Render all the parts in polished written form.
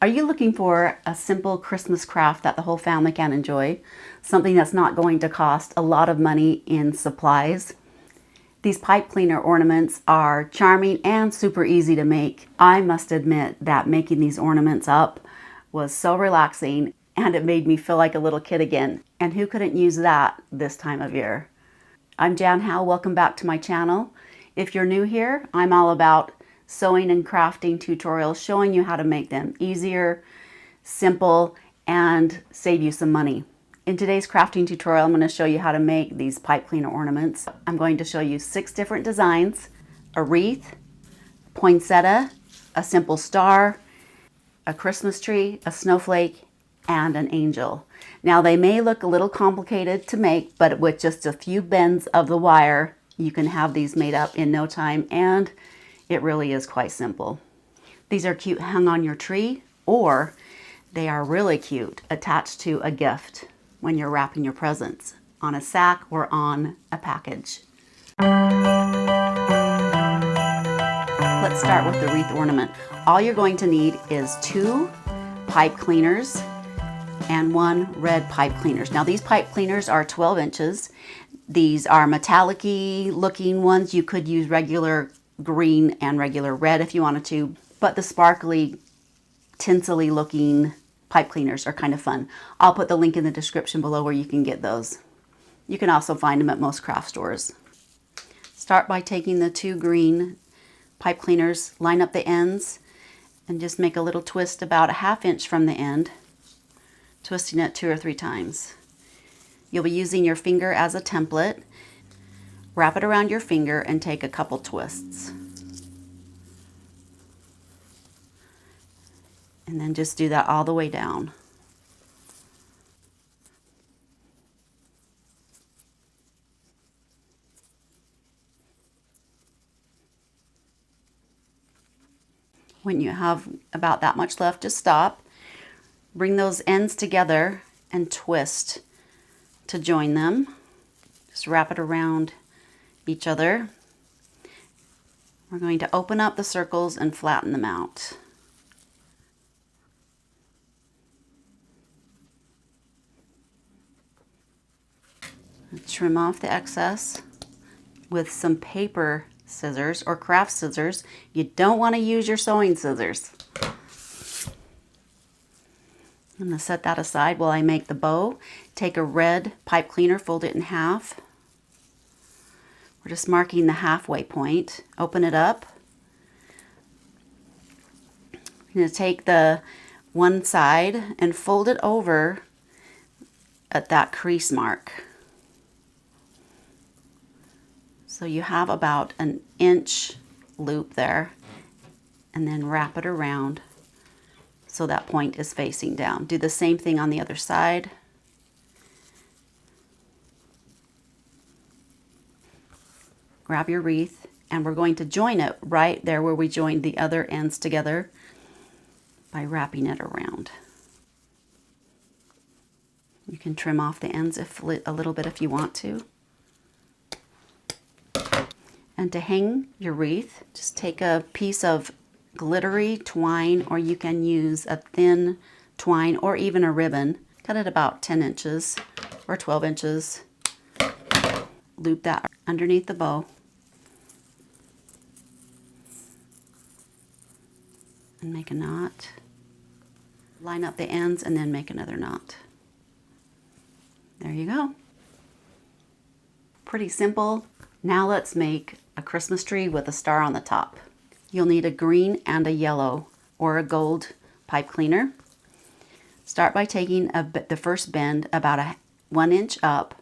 Are you looking for a simple Christmas craft that the whole family can enjoy? Something that's not going to cost a lot of money in supplies? These pipe cleaner ornaments are charming and super easy to make. I must admit that making these ornaments up was so relaxing, and it made me feel like a little kid again. And who couldn't use that this time of year? I'm Jan Howe. Welcome back to my channel. If you're new here, I'm all about sewing and crafting tutorials, showing you how to make them easier, simple, and save you some money. In today's crafting tutorial, I'm going to show you how to make these pipe cleaner ornaments. I'm going to show you 6 different designs: a wreath, poinsettia, a simple star, a Christmas tree, a snowflake, and an angel. Now they may look a little complicated to make, but with just a few bends of the wire, you can have these made up in no time, and it really is quite simple. These are cute hung on your tree, or they are really cute attached to a gift when you're wrapping your presents on a sack or on a package. Let's start with the wreath ornament. All you're going to need is 2 pipe cleaners and 1 red pipe cleaners. Now these pipe cleaners are 12 inches. These are metallic-y looking ones. You could use regular green and regular red if you wanted to, but the sparkly, tinsely looking pipe cleaners are kind of fun. I'll put the link in the description below where you can get those. You can also find them at most craft stores. Start by taking the 2 green pipe cleaners, line up the ends, and just make a little twist about a 1/2 inch from the end, twisting it 2 or 3 times. You'll be using your finger as a template. Wrap it around your finger and take a couple twists. And then just do that all the way down. When you have about that much left, just stop. Bring those ends together and twist to join them. Just wrap it around each other. We're going to open up the circles and flatten them out. Trim off the excess with some paper scissors or craft scissors. You don't want to use your sewing scissors. I'm going to set that aside while I make the bow. Take a red pipe cleaner, fold it in half. We're just marking the halfway point. Open it up. I'm going to take the one side and fold it over at that crease mark. So you have about an inch loop there, and then wrap it around so that point is facing down. Do the same thing on the other side. Grab your wreath, and we're going to join it right there where we joined the other ends together by wrapping it around. You can trim off the ends a little bit if you want to. And to hang your wreath, just take a piece of glittery twine, or you can use a thin twine or even a ribbon. Cut it about 10 inches or 12 inches. Loop that underneath the bow. And make a knot. Line up the ends and then make another knot. There you go. Pretty simple. Now let's make a Christmas tree with a star on the top. You'll need a green and a yellow or a gold pipe cleaner. Start by taking the first bend about 1 inch up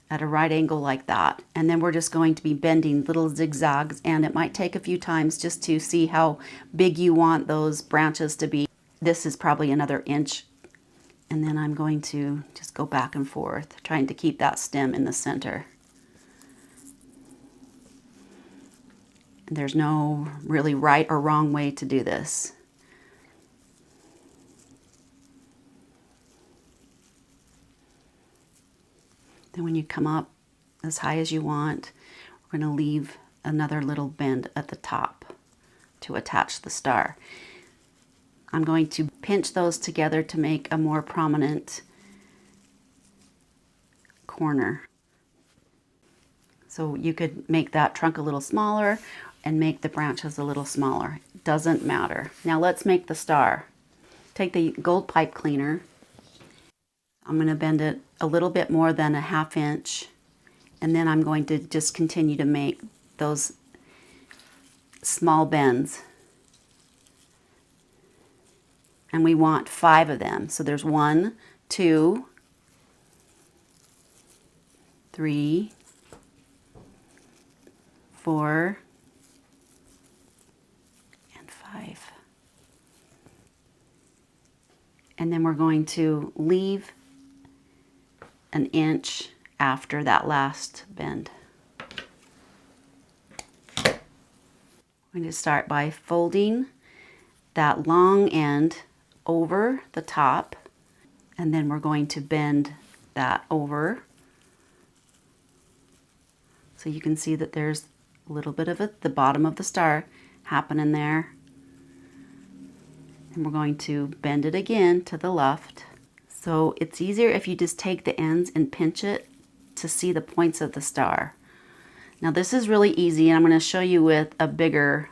at a right angle like that, and then we're just going to be bending little zigzags, and it might take a few times just to see how big you want those branches to be. This is probably another inch, and then I'm going to just go back and forth, trying to keep that stem in the center. And there's no really right or wrong way to do this. Then when you come up as high as you want, we're going to leave another little bend at the top to attach the star. I'm going to pinch those together to make a more prominent corner. So you could make that trunk a little smaller and make the branches a little smaller. Doesn't matter. Now let's make the star. Take the gold pipe cleaner. I'm going to bend it a little bit more than a 1/2 inch. And then I'm going to just continue to make those small bends. And we want 5 of them. So there's 1, 2, 3, 4, and 5. And then we're going to leave an inch after that last bend. I'm going to start by folding that long end over the top, and then we're going to bend that over. So you can see that there's a little bit of the bottom of the star happening there. And we're going to bend it again to the left. So it's easier if you just take the ends and pinch it to see the points of the star. Now this is really easy, and I'm going to show you with a bigger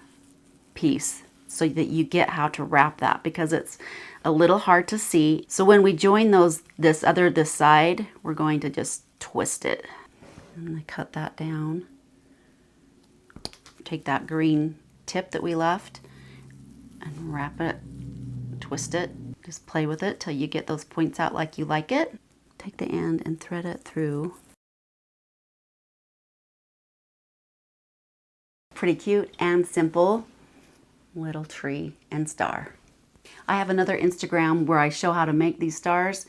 piece so that you get how to wrap that, because it's a little hard to see. So when we join this side, we're going to just twist it. And I cut that down. Take that green tip that we left and wrap it, twist it. Just play with it till you get those points out like you like it. Take the end and thread it through. Pretty cute and simple little tree and star. I have another Instagram where I show how to make these stars,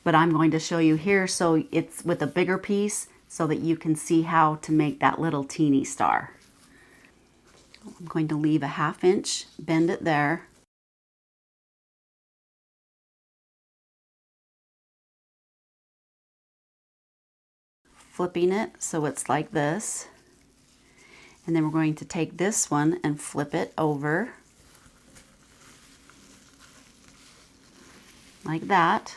but I'm going to show you here so it's with a bigger piece so that you can see how to make that little teeny star. I'm going to leave a 1/2 inch, bend it there. Flipping it so it's like this. And then we're going to take this one and flip it over like that.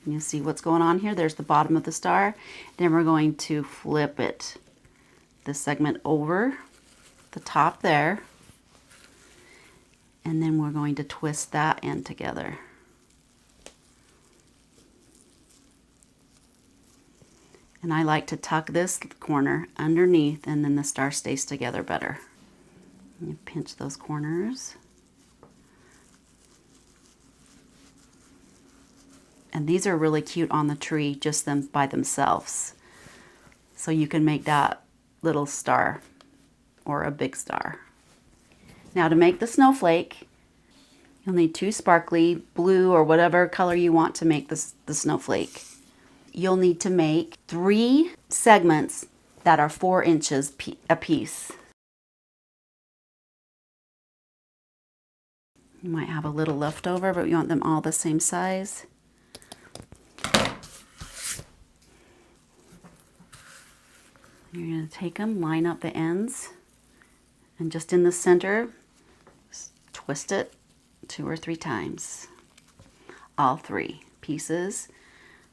And you see what's going on here. There's the bottom of the star. Then we're going to flip it, this segment over the top there. And then we're going to twist that end together. And I like to tuck this corner underneath, and then the star stays together better. You pinch those corners. And these are really cute on the tree, just them by themselves. So you can make that little star or a big star. Now to make the snowflake, you'll need 2 sparkly blue or whatever color you want to make the snowflake. You'll need to make 3 segments that are 4 inches a piece. You might have a little left over, but you want them all the same size. You're going to take them, line up the ends, and just in the center, twist it 2 or 3 times. All 3 pieces.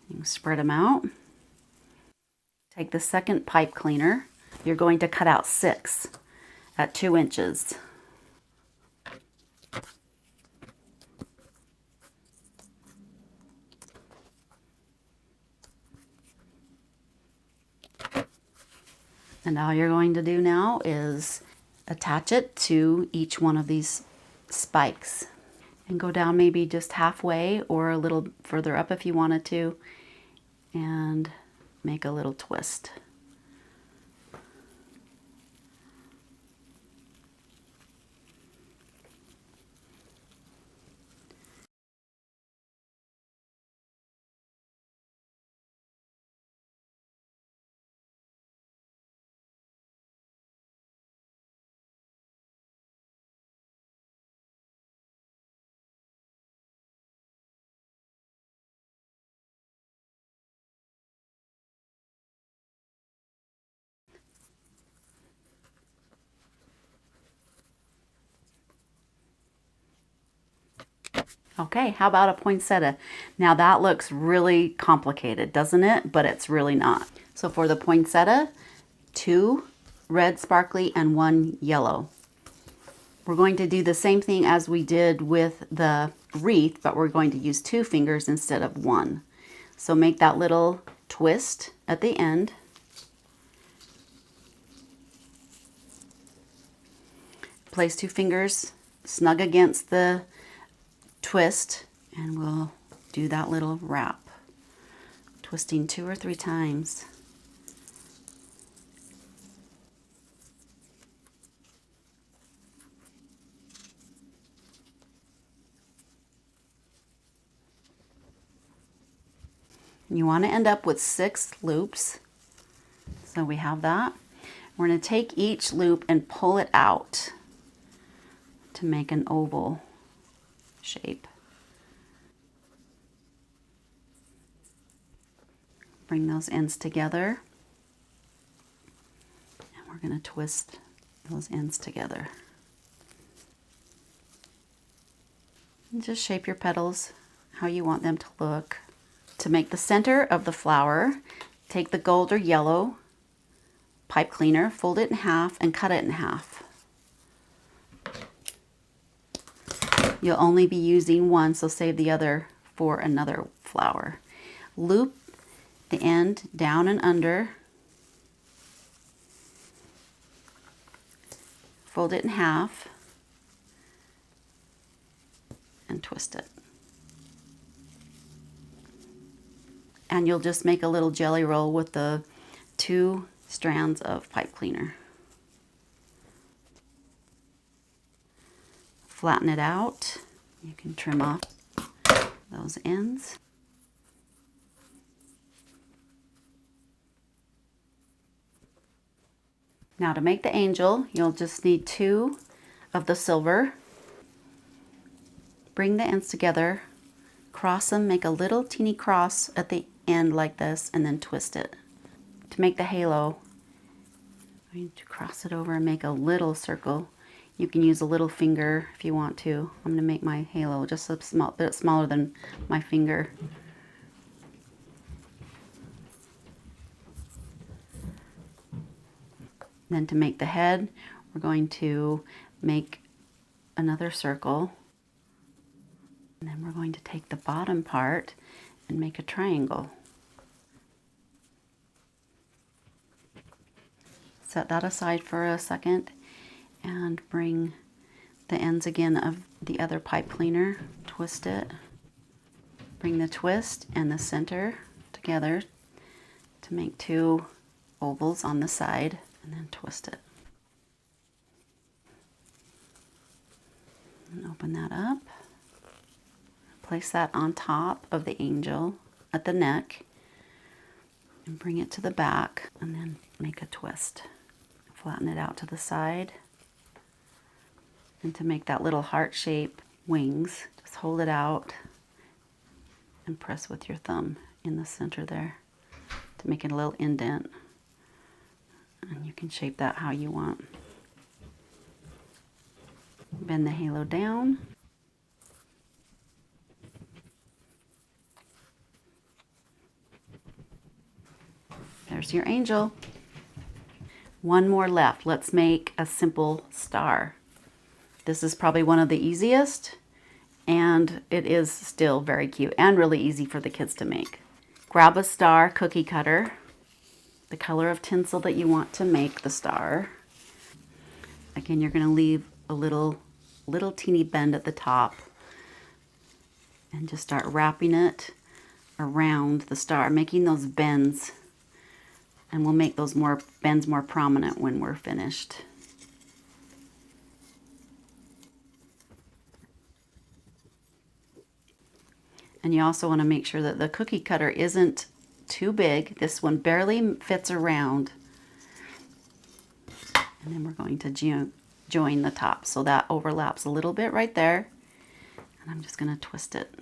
You can spread them out. Take the second pipe cleaner. You're going to cut out 6 at 2 inches. And all you're going to do now is attach it to each one of these spikes and go down maybe just halfway or a little further up if you wanted to, and make a little twist. Okay, how about a poinsettia? Now that looks really complicated, doesn't it? But it's really not. So for the poinsettia, 2 red sparkly and 1 yellow. We're going to do the same thing as we did with the wreath, but we're going to use 2 fingers instead of 1. So make that little twist at the end. Place 2 fingers snug against the twist, and we'll do that little wrap, twisting 2 or 3 times. You want to end up with 6 loops. So we have that. We're going to take each loop and pull it out to make an oval shape. Bring those ends together. And we're going to twist those ends together. And just shape your petals how you want them to look. To make the center of the flower, take the gold or yellow pipe cleaner, fold it in half, and cut it in half. You'll only be using one, so save the other for another flower. Loop the end down and under. Fold it in half and twist it. And you'll just make a little jelly roll with the 2 strands of pipe cleaner. Flatten it out. You can trim off those ends. Now to make the angel, you'll just need 2 of the silver. Bring the ends together, cross them, make a little teeny cross at the end like this, and then twist it. To make the halo, I'm going to cross it over and make a little circle. You can use a little finger if you want to. I'm going to make my halo just a bit smaller than my finger. Then to make the head, we're going to make another circle. And then we're going to take the bottom part and make a triangle. Set that aside for a second and bring the ends again of the other pipe cleaner, twist it. Bring the twist and the center together to make 2 ovals on the side, and then twist it. And open that up. Place that on top of the angel at the neck and bring it to the back, and then make a twist. Flatten it out to the side. And to make that little heart-shaped wings, just hold it out and press with your thumb in the center there to make it a little indent. And you can shape that how you want. Bend the halo down. There's your angel. One more left. Let's make a simple star. This is probably one of the easiest, and it is still very cute and really easy for the kids to make. Grab a star cookie cutter, the color of tinsel that you want to make the star. Again, you're going to leave a little teeny bend at the top and just start wrapping it around the star, making those bends. And we'll make those bends more prominent when we're finished. And you also want to make sure that the cookie cutter isn't too big. This one barely fits around. And then we're going to join the top. So that overlaps a little bit right there. And I'm just going to twist it.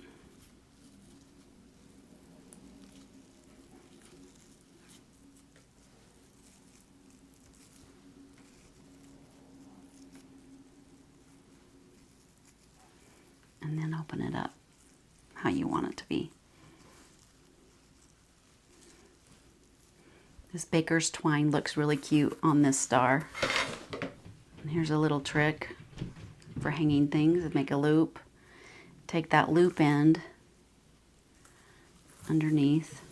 And then open it up how you want it to be. This baker's twine looks really cute on this star. And here's a little trick for hanging things. Make a loop. Take that loop end underneath.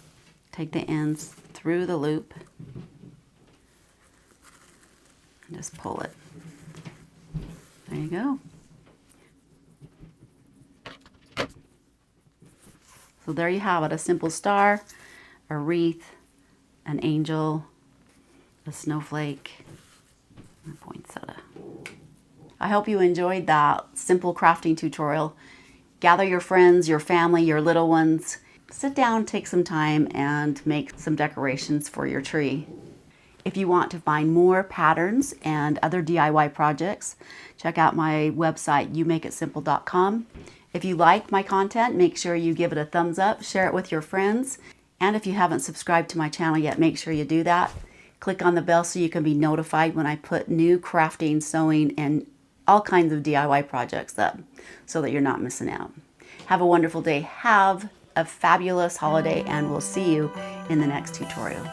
Take the ends through the loop. And just pull it. There you go. So there you have it, a simple star, a wreath, an angel, a snowflake, and a poinsettia. I hope you enjoyed that simple crafting tutorial. Gather your friends, your family, your little ones. Sit down, take some time, and make some decorations for your tree. If you want to find more patterns and other DIY projects, check out my website, YOUMAKEITSIMPLE.com. If you like my content, make sure you give it a thumbs up, share it with your friends. And if you haven't subscribed to my channel yet, make sure you do that. Click on the bell so you can be notified when I put new crafting, sewing, and all kinds of DIY projects up so that you're not missing out. Have a wonderful day. Have a fabulous holiday, and we'll see you in the next tutorial.